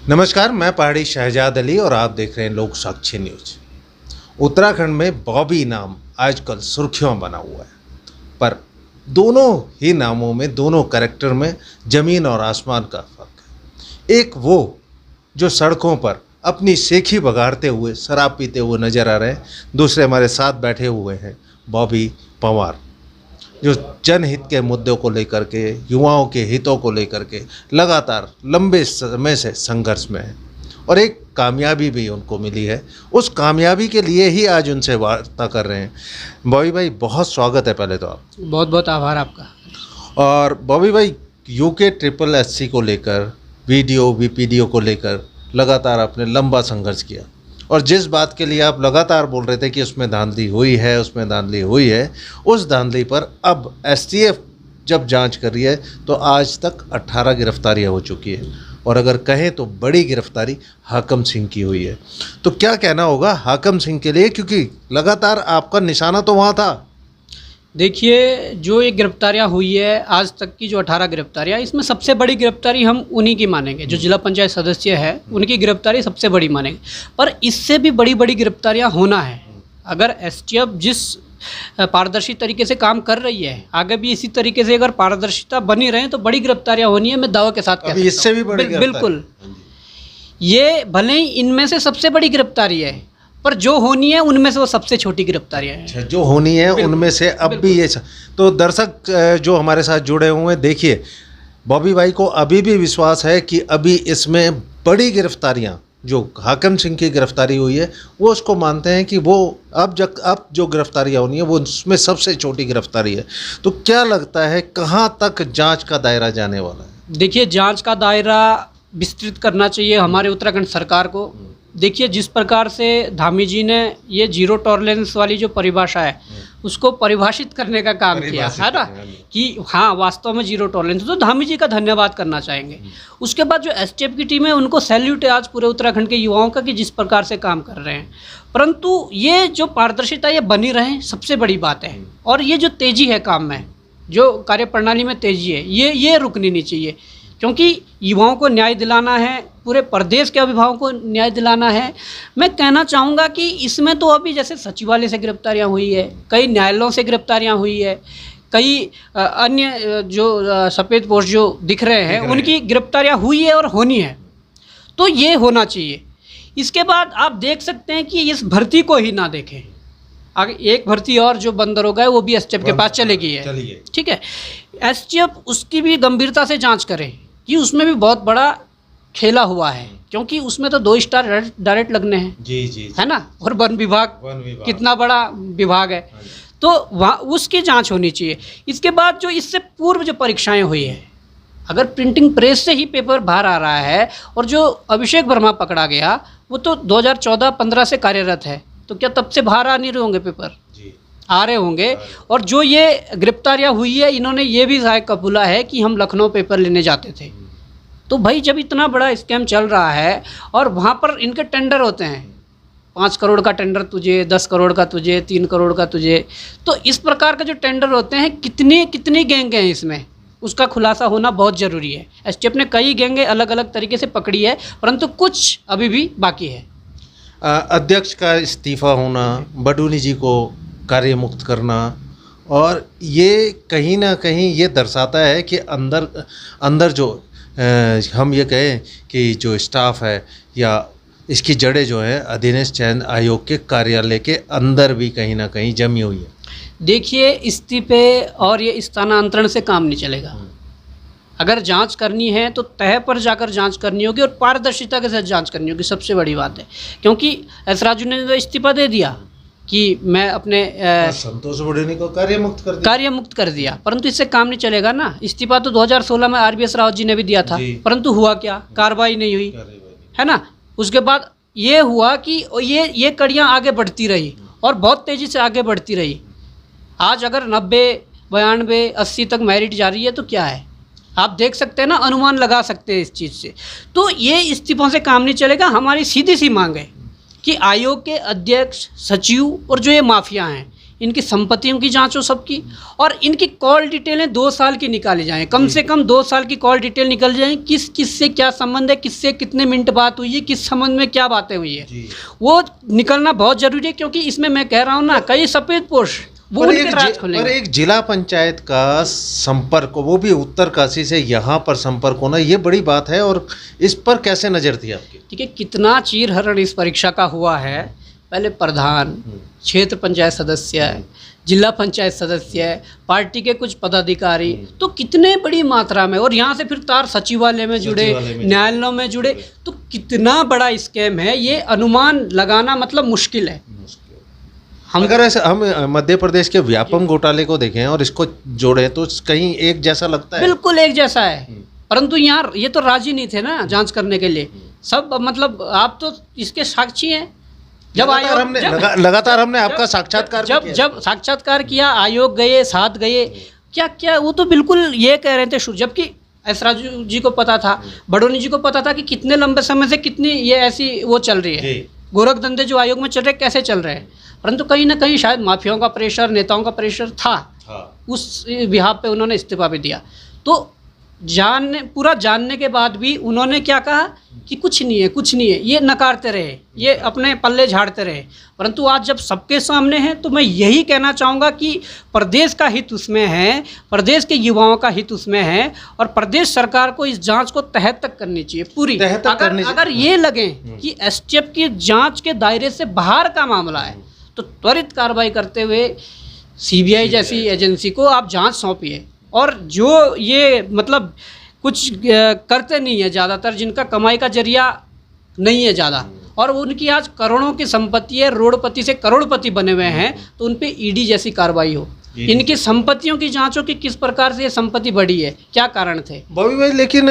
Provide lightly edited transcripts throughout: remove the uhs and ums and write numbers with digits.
नमस्कार, मैं पहाड़ी शहजाद अली और आप देख रहे हैं लोक साक्षी न्यूज। उत्तराखंड में बॉबी नाम आजकल सुर्खियों बना हुआ है, पर दोनों ही नामों में, दोनों कैरेक्टर में ज़मीन और आसमान का फर्क है। एक वो जो सड़कों पर अपनी सेखी बगाड़ते हुए शराब पीते हुए नजर आ रहे हैं, दूसरे हमारे साथ बैठे हुए हैं बॉबी पंवार, जो जनहित के मुद्दों को लेकर के, युवाओं के हितों को लेकर के लगातार लंबे समय से संघर्ष में है और एक कामयाबी भी उनको मिली है। उस कामयाबी के लिए ही आज उनसे वार्ता कर रहे हैं। बॉबी भाई, बहुत स्वागत है पहले तो आप। बहुत बहुत आभार आपका। और बॉबी भाई, यूके SSS को लेकर, वीडियो VPDO को लेकर लगातार आपने लंबा संघर्ष किया और जिस बात के लिए आप लगातार बोल रहे थे कि उसमें धांधली हुई है, उसमें धांधली हुई है, उस धांधली पर अब STF जब जांच कर रही है तो आज तक 18 गिरफ्तारियां हो चुकी है और अगर कहें तो बड़ी गिरफ्तारी हाकम सिंह की हुई है। तो क्या कहना होगा हाकम सिंह के लिए, क्योंकि लगातार आपका निशाना तो वहाँ था। देखिए, जो ये गिरफ्तारियां हुई है आज तक की, जो 18 गिरफ्तारियां, इसमें सबसे बड़ी गिरफ्तारी हम उन्हीं की मानेंगे जो जिला पंचायत सदस्य है, उनकी गिरफ्तारी सबसे बड़ी मानेंगे। पर इससे भी बड़ी बड़ी गिरफ्तारियां होना है। अगर STF जिस पारदर्शी तरीके से काम कर रही है, आगे भी इसी तरीके से अगर पारदर्शिता बनी रहे तो बड़ी गिरफ्तारियां होनी है। मैं दावा के साथ कहता हूं इससे भी बड़ी बिल्कुल। ये भले ही इनमें से सबसे बड़ी गिरफ्तारी है, पर जो होनी है उनमें से वो सबसे छोटी गिरफ्तारियां हैं। अच्छा, जो होनी है उनमें से अब भी ये। तो दर्शक जो हमारे साथ जुड़े हुए हैं, देखिए, बॉबी भाई को अभी भी विश्वास है कि अभी इसमें बड़ी गिरफ्तारियां, जो हाकम सिंह की गिरफ्तारी हुई है, वो उसको मानते हैं कि वो अब जो गिरफ्तारियां होनी है वो उसमें सबसे छोटी गिरफ्तारी है। तो क्या लगता है कहाँ तक जांच का दायरा जाने वाला है? देखिए, जांच का दायरा विस्तृत करना चाहिए हमारे उत्तराखंड सरकार को। देखिए, जिस प्रकार से धामी जी ने ये जीरो टॉलरेंस वाली जो परिभाषा है उसको परिभाषित करने का काम किया है ना, कि हाँ वास्तव में जीरो टॉलरेंस, तो धामी जी का धन्यवाद करना चाहेंगे। उसके बाद जो STF की टीम है उनको सैल्यूट है आज पूरे उत्तराखंड के युवाओं का कि जिस प्रकार से काम कर रहे हैं। परंतु ये जो पारदर्शिता ये बनी रहे सबसे बड़ी बात है। और ये जो तेज़ी है काम में, जो कार्यप्रणाली में तेज़ी है, ये रुकनी नहीं चाहिए, क्योंकि युवाओं को न्याय दिलाना है, पूरे प्रदेश के अभिभावकों को न्याय दिलाना है। मैं कहना चाहूँगा कि इसमें तो अभी जैसे सचिवालय से गिरफ्तारियां हुई है, कई न्यायालयों से गिरफ्तारियां हुई है, कई अन्य जो सफ़ेद पोस्ट जो दिख रहे हैं उनकी गिरफ्तारियां हुई है और होनी है। तो ये होना चाहिए। इसके बाद आप देख सकते हैं कि इस भर्ती को ही ना देखें। आगे एक भर्ती और जो बंद दरोगा है वो भी STF के पास चली गई है, ठीक है। STF उसकी भी गंभीरता से जांच करे कि उसमें भी बहुत बड़ा खेला हुआ है, क्योंकि उसमें तो 2 स्टार डायरेक्ट लगने हैं। जी, है ना। और वन विभाग कितना बड़ा विभाग है, तो वहाँ उसकी जांच होनी चाहिए। इसके बाद जो इससे पूर्व जो परीक्षाएं हुई है, अगर प्रिंटिंग प्रेस से ही पेपर बाहर आ रहा है और जो अभिषेक वर्मा पकड़ा गया वो तो 2014-15 से कार्यरत है, तो क्या तब से बाहर आ नहीं रहे होंगे पेपर? आ रहे होंगे। और जो ये गिरफ्तारियां हुई है, इन्होंने ये भी जायक कबूला है कि हम लखनऊ पेपर लेने जाते थे। तो भाई, जब इतना बड़ा स्कैम चल रहा है और वहाँ पर इनके टेंडर होते हैं, 5 करोड़ का टेंडर तुझे, 10 करोड़ का तुझे, 3 करोड़ का तुझे, तो इस प्रकार के जो टेंडर होते हैं, कितनी गैंग हैं इसमें, उसका खुलासा होना बहुत ज़रूरी है। STF ने कई गैंगें अलग अलग तरीके से पकड़ी है, परंतु कुछ अभी भी बाकी है। अध्यक्ष का इस्तीफा होना, बडूनी जी को कार्य मुक्त करना, और ये कहीं ना कहीं ये दर्शाता है कि अंदर जो हम ये कहें कि जो स्टाफ है या इसकी जड़ें जो है अधीनस्थ चयन आयोग के कार्यालय के अंदर भी कहीं ना कहीं जमी हुई है। देखिए, इस्तीफे और ये स्थानांतरण से काम नहीं चलेगा। अगर जांच करनी है तो तह पर जाकर जांच करनी होगी और पारदर्शिता के साथ जांच करनी होगी, सबसे बड़ी बात है। क्योंकि S राजू ने तो इस्तीफा दे दिया कि मैं अपने संतोष बडोनी को कार्य मुक्त कर दिया, परंतु इससे काम नहीं चलेगा ना। इस्तीफा तो 2016 में RBS रावत जी ने भी दिया था, परंतु हुआ क्या? कार्रवाई नहीं हुई, है ना। उसके बाद ये हुआ कि ये कड़ियाँ आगे बढ़ती रही और बहुत तेज़ी से आगे बढ़ती रही। आज अगर 90, 92, 80 तक मेरिट जा रही है तो क्या है, आप देख सकते हैं ना, अनुमान लगा सकते हैं इस चीज़ से। तो ये इस्तीफों से काम नहीं चलेगा। हमारी सीधी सी मांग है कि आयोग के अध्यक्ष, सचिव और जो ये माफिया हैं, इनकी संपत्तियों की जांच हो सबकी, और इनकी कॉल डिटेलें 2 साल की निकाली जाएं, कम से कम 2 साल की कॉल डिटेल निकल जाएं, किस से क्या संबंध है, किससे कितने मिनट बात हुई है, किस संबंध में क्या बातें हुई है, वो निकलना बहुत ज़रूरी है। क्योंकि इसमें मैं कह रहा हूँ ना, कई सफ़ेद पोश वो उनके राज खोलेंगे। पर एक जिला पंचायत का संपर्क, वो भी उत्तरकाशी से यहाँ पर संपर्क होना, ये बड़ी बात है। और इस पर कैसे नज़र थी आपकी? ठीक है, कितना चीरहरण इस परीक्षा का हुआ है। पहले प्रधान, क्षेत्र पंचायत सदस्य है, जिला पंचायत सदस्य है, पार्टी के कुछ पदाधिकारी, तो कितने बड़ी मात्रा में, और यहाँ से फिर तार सचिवालय में जुड़े, न्यायालयों में जुड़े, तो कितना बड़ा स्कैम है, ये अनुमान लगाना मतलब मुश्किल है। अगर ऐसे हम मध्य प्रदेश के व्यापम घोटाले को देखें और इसको जोड़ें तो कहीं एक जैसा लगता है? बिल्कुल एक जैसा है, परंतु यहाँ ये तो राजी नहीं थे ना जांच करने के लिए सब। मतलब आप तो इसके साक्षी हैं। जब लगातार हमने आपका साक्षात्कार जब साक्षात्कार किया, आयोग गए, साथ गए, क्या वो तो बिल्कुल ये कह रहे थे, जबकि एस राजू जी को पता था, बडोनी जी को पता था कि कितने लंबे समय से कितनी ये ऐसी वो चल रही है, गोरख धंधे जो आयोग में चल रहे कैसे चल रहे हैं। परंतु कहीं ना कहीं शायद माफियाओं का प्रेशर, नेताओं का प्रेशर था, उस बिहाफ पे उन्होंने इस्तीफा भी दिया। तो पूरा जानने के बाद भी उन्होंने क्या कहा कि कुछ नहीं है, ये नकारते रहे, ये अपने पल्ले झाड़ते रहे। परंतु आज जब सबके सामने है तो मैं यही कहना चाहूँगा कि प्रदेश का हित उसमें है, प्रदेश के युवाओं का हित उसमें है, और प्रदेश सरकार को इस जांच को तह तक करनी चाहिए पूरी। अगर ये लगे कि एसटीएफ की जांच के दायरे से बाहर का मामला है तो त्वरित कार्रवाई करते हुए सीबीआई जैसी एजेंसी को आप जांच सौंपिए। और जो ये मतलब कुछ करते नहीं है, ज़्यादातर जिनका कमाई का जरिया नहीं है ज़्यादा, और उनकी आज करोड़ों की संपत्ति है, रोडपति से करोड़पति बने हुए हैं, तो उन पे ईडी जैसी कार्रवाई हो, इनकी संपत्तियों की जांच हो कि किस प्रकार से ये संपत्ति बढ़ी है, क्या कारण थे। बॉबी भाई, लेकिन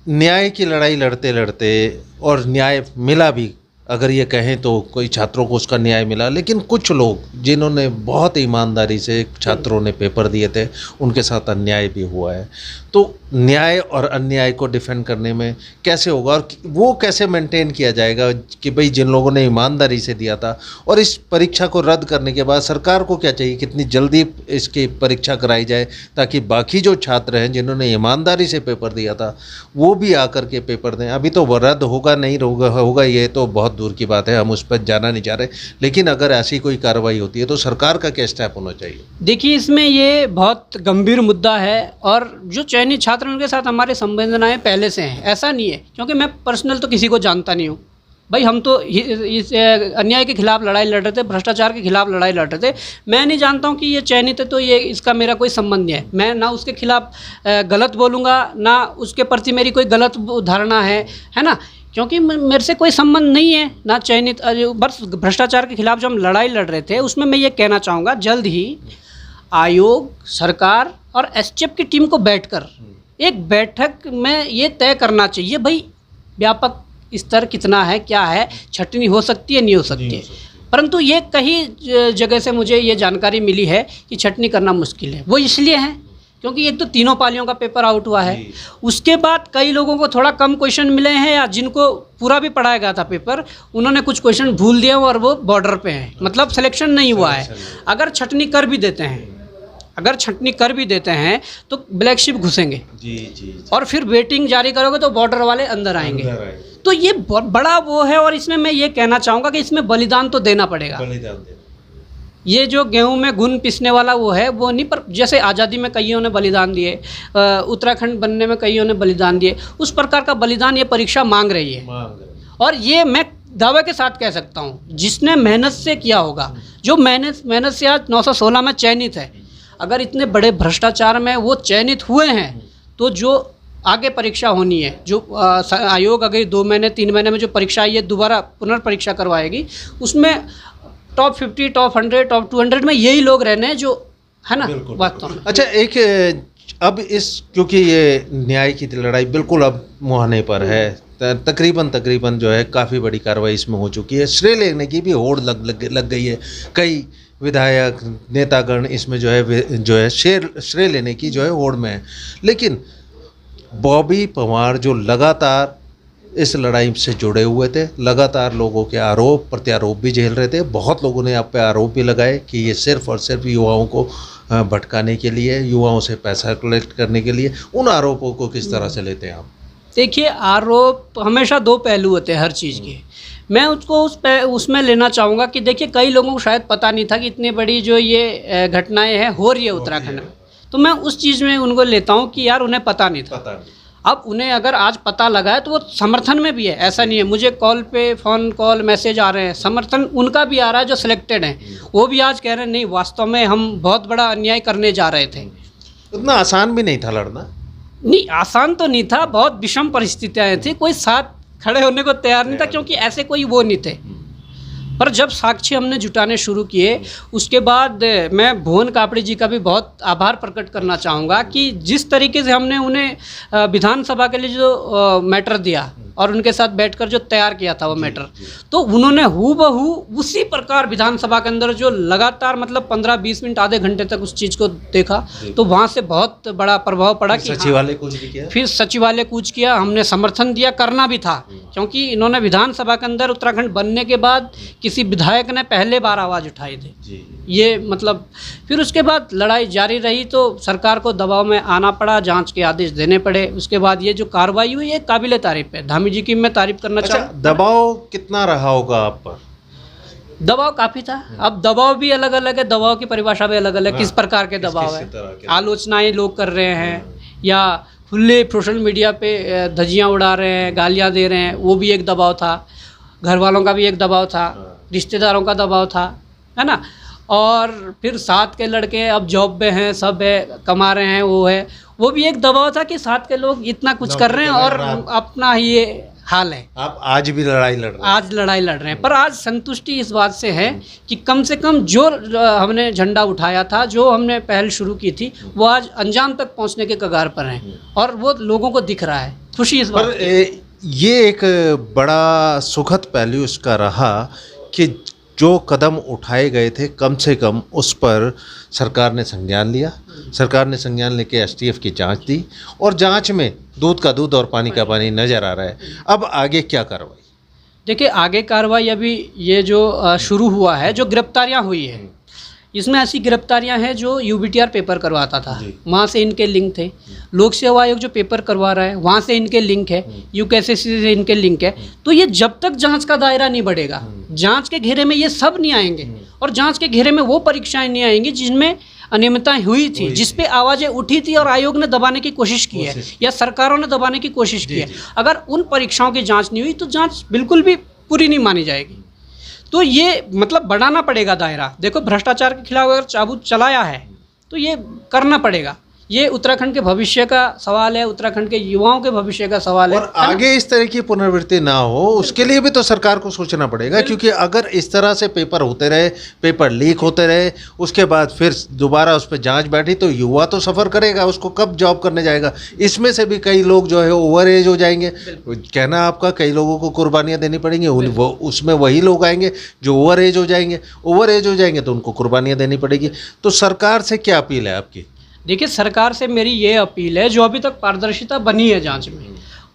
न्याय की लड़ाई लड़ते लड़ते, और न्याय मिला भी, अगर ये कहें तो कोई छात्रों को उसका न्याय मिला, लेकिन कुछ लोग जिन्होंने बहुत ईमानदारी से छात्रों ने पेपर दिए थे, उनके साथ अन्याय भी हुआ है। तो न्याय और अन्याय को डिफेंड करने में कैसे होगा, और वो कैसे मेंटेन किया जाएगा कि भाई जिन लोगों ने ईमानदारी से दिया था, और इस परीक्षा को रद्द करने के बाद सरकार को क्या चाहिए, कितनी जल्दी इसकी परीक्षा कराई जाए ताकि बाकी जो छात्र हैं जिन्होंने ईमानदारी से पेपर दिया था वो भी आकर के पेपर दें। अभी तो रद्द होगा नहीं होगा ये तो बहुत दूर की बात है, हम उस पर जाना नहीं चाह रहे, लेकिन अगर ऐसी कोई कार्रवाई होती है तो सरकार का क्या स्टेप होना चाहिए? देखिए, इसमें ये बहुत गंभीर मुद्दा है, और जो चयनित छात्र उनके साथ हमारे संवेदनाएं पहले से हैं, ऐसा नहीं है क्योंकि मैं पर्सनल तो किसी को जानता नहीं हूँ भाई। हम तो इस अन्याय के खिलाफ लड़ाई लड़ रहे थे, भ्रष्टाचार के खिलाफ लड़ाई लड़ रहे थे। मैं नहीं जानता हूँ कि ये चयनित है तो ये इसका मेरा कोई संबंध नहीं है। मैं ना उसके खिलाफ गलत बोलूँगा, ना उसके प्रति मेरी कोई गलत धारणा है ना, क्योंकि मेरे से कोई संबंध नहीं है ना चयनित। बस भ्रष्टाचार के खिलाफ जो हम लड़ाई लड़ रहे थे उसमें मैं ये कहना चाहूँगा, जल्द ही आयोग, सरकार और एसटीएफ की टीम को बैठकर एक बैठक में ये तय करना चाहिए भाई व्यापक स्तर कितना है, क्या है, छटनी हो सकती है, नहीं हो सकती है। परंतु ये कई जगह से मुझे ये जानकारी मिली है कि छटनी करना मुश्किल है। वो इसलिए है क्योंकि एक तो तीनों पालियों का पेपर आउट हुआ है, उसके बाद कई लोगों को थोड़ा कम क्वेश्चन मिले हैं, या जिनको पूरा भी पढ़ाया गया था पेपर उन्होंने कुछ क्वेश्चन भूल दिए और वो बॉर्डर पे हैं, मतलब सिलेक्शन नहीं हुआ है। अगर छटनी कर भी देते हैं तो ब्लैक शिप घुसेंगे जी। और फिर वेटिंग जारी करोगे तो बॉर्डर वाले अंदर आएंगे। तो ये बड़ा वो है, और इसमें मैं ये कहना चाहूँगा कि इसमें बलिदान तो देना पड़ेगा। ये जो गेहूं में घुन पिसने वाला वो है वो नहीं, पर जैसे आज़ादी में कईयों ने बलिदान दिए, उत्तराखंड बनने में कईयों ने बलिदान दिए, उस प्रकार का बलिदान ये परीक्षा मांग रही है। और ये मैं दावे के साथ कह सकता हूँ, जिसने मेहनत से किया होगा, जो मेहनत से आज 916 में चयनित है, अगर इतने बड़े भ्रष्टाचार में वो चयनित हुए हैं तो जो आगे परीक्षा होनी है, जो आयोग अगर 2 महीने 3 महीने में जो परीक्षा ये दोबारा पुनर्परीक्षा करवाएगी, उसमें टॉप 50, टॉप 100, टॉप 200 में यही लोग रहने हैं, जो है ना वास्तव में। अच्छा, एक अब क्योंकि ये न्याय की लड़ाई बिल्कुल अब मुहाने पर है, तकरीबन जो है काफ़ी बड़ी कार्रवाई इसमें हो चुकी है, श्रेय लेने की भी होड़ लग गई है। कई विधायक नेतागण इसमें जो है श्रेय लेने की जो है होड़ में है। लेकिन बॉबी पवार जो लगातार इस लड़ाई से जुड़े हुए थे, लगातार लोगों के आरोप प्रत्यारोप भी झेल रहे थे। बहुत लोगों ने आप पे आरोप भी लगाए कि ये सिर्फ और सिर्फ युवाओं को भटकाने के लिए, युवाओं से पैसा कलेक्ट करने के लिए। उन आरोपों को किस तरह से लेते हैं आप? देखिए, आरोप हमेशा दो पहलू होते हैं हर चीज़ के। मैं उसको उसमें लेना चाहूँगा कि देखिए, कई लोगों को शायद पता नहीं था कि इतनी बड़ी जो ये घटनाएं हैं हो रही है उत्तराखंड में। तो मैं उस चीज़ में उनको लेता हूँ कि यार उन्हें पता नहीं था। अब उन्हें अगर आज पता लगा है तो वो समर्थन में भी है, ऐसा नहीं है। मुझे कॉल पे फ़ोन कॉल मैसेज आ रहे हैं, समर्थन उनका भी आ रहा है जो सिलेक्टेड हैं। वो भी आज कह रहे हैं नहीं, वास्तव में हम बहुत बड़ा अन्याय करने जा रहे थे। उतना आसान भी नहीं था लड़ना। नहीं, आसान तो नहीं था, बहुत विषम परिस्थितियाँ थी, कोई साथ खड़े होने को तैयार नहीं था, क्योंकि ऐसे कोई वो नहीं थे। पर जब साक्ष्य हमने जुटाने शुरू किए, उसके बाद मैं भुवन कापड़ी जी का भी बहुत आभार प्रकट करना चाहूँगा कि जिस तरीके से हमने उन्हें विधानसभा के लिए जो मैटर दिया और उनके साथ बैठकर जो तैयार किया था वो मैटर, तो उन्होंने हूबहू उसी प्रकार विधानसभा के अंदर जो लगातार मतलब 15-20 मिनट आधे घंटे तक उस चीज़ को देखा, तो वहाँ से बहुत बड़ा प्रभाव पड़ा कि सचिवालय कूच भी किया। फिर सचिवालय कूच किया, हमने समर्थन दिया, करना भी था, क्योंकि इन्होंने विधानसभा के अंदर उत्तराखंड बनने के बाद किसी विधायक ने पहले बार आवाज़ उठाई थी। ये मतलब फिर उसके बाद लड़ाई जारी रही, तो सरकार को दबाव में आना पड़ा, जांच के आदेश देने पड़े। उसके बाद ये जो कार्रवाई हुई, ये काबिले तारीफ है। धामी जी की मैं तारीफ करना चाहूँ। दबाव कितना रहा होगा आप पर? दबाव काफ़ी था। अब दबाव भी अलग अलग है, दबाव की परिभाषा भी अलग अलग, किस प्रकार के दबाव है। आलोचनाएं लोग कर रहे हैं या खुले सोशल मीडिया पे धज्जियाँ उड़ा रहे हैं, गालियाँ दे रहे हैं, वो भी एक दबाव था। घर वालों का भी एक दबाव था, रिश्तेदारों का दबाव था, है ना। और फिर साथ के लड़के अब जॉब पे हैं, सब है, कमा रहे हैं, वो भी एक दबाव था कि साथ के लोग इतना कुछ कर रहे हैं और अपना ये हाल है। आप आज भी लड़ाई लड़ रहे हैं? आज लड़ाई लड़ रहे हैं, पर आज संतुष्टि इस बात से है कि कम से कम जो हमने झंडा उठाया था, जो हमने पहल शुरू की थी, वो आज अंजाम तक पहुंचने के कगार पर हैं और वो लोगों को दिख रहा है। खुशी इस बात पर ये एक बड़ा सुखद पहलू इसका रहा कि जो कदम उठाए गए थे, कम से कम उस पर सरकार ने संज्ञान लिया। सरकार ने संज्ञान लेके एसटीएफ की जांच दी और जांच में दूध का दूध और पानी का पानी नज़र आ रहा है। अब आगे क्या कार्रवाई? देखिए, आगे कार्रवाई अभी ये जो शुरू हुआ है, जो गिरफ्तारियां हुई है, इसमें ऐसी गिरफ्तारियां हैं जो यूबीटीआर पेपर करवाता था, वहाँ से इनके लिंक थे। लोक सेवा आयोग जो पेपर करवा रहा है, वहाँ से इनके लिंक है। यूकेएसएससी से इनके लिंक है। तो ये जब तक जांच का दायरा नहीं बढ़ेगा, जांच के घेरे में ये सब नहीं आएंगे और जांच के घेरे में वो परीक्षाएं नहीं आएंगी जिनमें अनियमितताएं हुई थी, जिसपे आवाज़ें उठी थी और आयोग ने दबाने की कोशिश की है या सरकारों ने दबाने की कोशिश की है। अगर उन परीक्षाओं की जाँच नहीं हुई तो जाँच बिल्कुल भी पूरी नहीं मानी जाएगी। तो ये मतलब बढ़ाना पड़ेगा दायरा। देखो, भ्रष्टाचार के खिलाफ अगर चाबू चलाया है तो ये करना पड़ेगा। ये उत्तराखंड के भविष्य का सवाल है, उत्तराखंड के युवाओं के भविष्य का सवाल है। और आगे इस तरह की पुनरावृत्ति ना हो, उसके लिए भी तो सरकार को सोचना पड़ेगा, क्योंकि अगर इस तरह से पेपर होते रहे, पेपर लीक होते रहे, उसके बाद फिर दोबारा उस पर जांच बैठी, तो युवा तो सफ़र करेगा, उसको कब जॉब करने जाएगा। इसमें से भी कई लोग जो है ओवर एज हो जाएंगे। कहना आपका, कई लोगों को कुर्बानियाँ देनी पड़ेंगी, उसमें वही लोग आएंगे जो ओवर एज हो जाएंगे। ओवर एज हो जाएंगे तो उनको कुर्बानियाँ देनी पड़ेगी। तो सरकार से क्या अपील है आपकी? देखिए, सरकार से मेरी ये अपील है, जो अभी तक पारदर्शिता बनी है जांच में,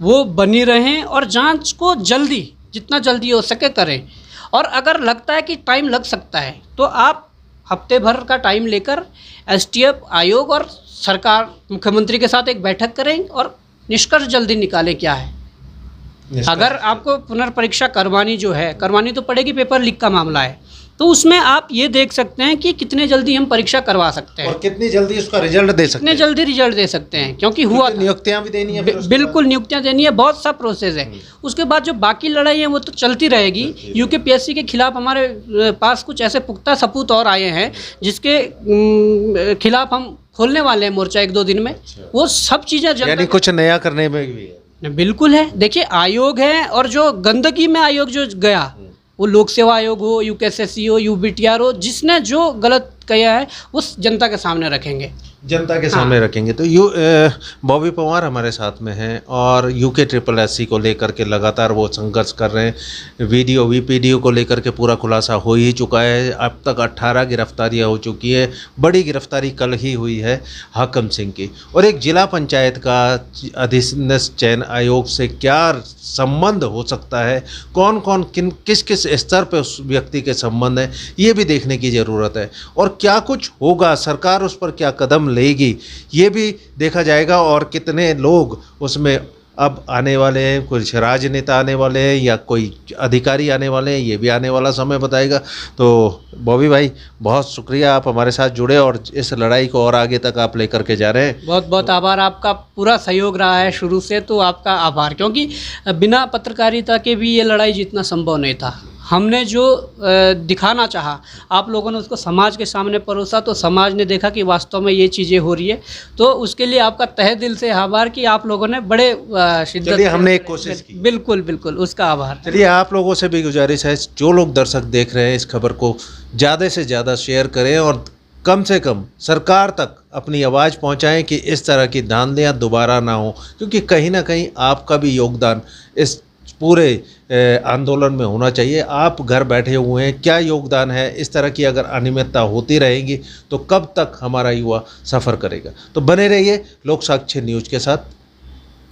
वो बनी रहें और जांच को जल्दी, जितना जल्दी हो सके करें। और अगर लगता है कि टाइम लग सकता है तो आप हफ्ते भर का टाइम लेकर एसटीएफ आयोग और सरकार, मुख्यमंत्री के साथ एक बैठक करें और निष्कर्ष जल्दी निकालें क्या है। अगर आपको पुनर्परीक्षा करवानी तो पड़ेगी, पेपर लीक का मामला है, तो उसमें आप ये देख सकते हैं कि कितने जल्दी हम परीक्षा करवा सकते हैं और कितनी जल्दी उसका रिजल्ट दे सकते हैं। कितने जल्दी रिजल्ट दे सकते हैं, क्योंकि हुआ नियुक्तियां भी देनी है। बिल्कुल, नियुक्तियां देनी है, बहुत सा प्रोसेस है। उसके बाद जो बाकी लड़ाई है वो तो चलती रहेगी। यूकेपीएससी के खिलाफ हमारे पास कुछ ऐसे पुख्ता सबूत और आए हैं जिसके खिलाफ हम खोलने वाले हैं मोर्चा 1-2 दिन में। वो सब चीज़ें यानी कुछ नया करने में भी है। बिल्कुल है। देखिए, आयोग है और जो गंदगी में आयोग जो गया, वो लोक सेवा आयोग हो, यूकेएसएससी हो, यूबीटीआर हो, जिसने जो गलत किया है वो जनता के सामने रखेंगे। जनता के सामने रखेंगे। तो बॉबी पवार हमारे साथ में हैं और यूके ट्रिपल एससी को लेकर के लगातार वो संघर्ष कर रहे हैं। वीपीडीओ को लेकर के पूरा खुलासा हो ही चुका है। अब तक 18 गिरफ्तारियां हो चुकी है। बड़ी गिरफ्तारी कल ही हुई है हाकम सिंह की। और एक जिला पंचायत का अधीनस्थ चयन आयोग से क्या संबंध हो सकता है, कौन कौन किस किस स्तर पे उस व्यक्ति के संबंध हैं, ये भी देखने की ज़रूरत है। और क्या कुछ होगा, सरकार उस पर क्या कदम लेगी, ये भी देखा जाएगा। और कितने लोग उसमें अब आने वाले हैं, कुछ राजनेता आने वाले हैं या कोई अधिकारी आने वाले हैं, ये भी आने वाला समय बताएगा। तो बॉबी भाई, बहुत शुक्रिया, आप हमारे साथ जुड़े और इस लड़ाई को और आगे तक आप लेकर के जा रहे हैं। बहुत बहुत आभार, आपका पूरा सहयोग रहा है शुरू से, तो आपका आभार, क्योंकि बिना पत्रकारिता के भी ये लड़ाई जीतना संभव नहीं था। हमने जो दिखाना चाहा, आप लोगों ने उसको समाज के सामने परोसा, तो समाज ने देखा कि वास्तव में ये चीज़ें हो रही है। तो उसके लिए आपका तहे दिल से आभार कि आप लोगों ने बड़े शिद्दत से हमने एक कोशिश की। बिल्कुल बिल्कुल, उसका आभार। चलिए, आप लोगों से भी गुजारिश है, जो लोग दर्शक देख रहे हैं, इस खबर को ज़्यादा से ज़्यादा शेयर करें और कम से कम सरकार तक अपनी आवाज़ पहुंचाएं कि इस तरह की धांधलियां दोबारा ना हो, क्योंकि कहीं ना कहीं आपका भी योगदान इस पूरे आंदोलन में होना चाहिए। आप घर बैठे हुए हैं, क्या योगदान है? इस तरह की अगर अनियमितता होती रहेगी तो कब तक हमारा युवा सफ़र करेगा? तो बने रहिए लोक साक्षी न्यूज़ के साथ।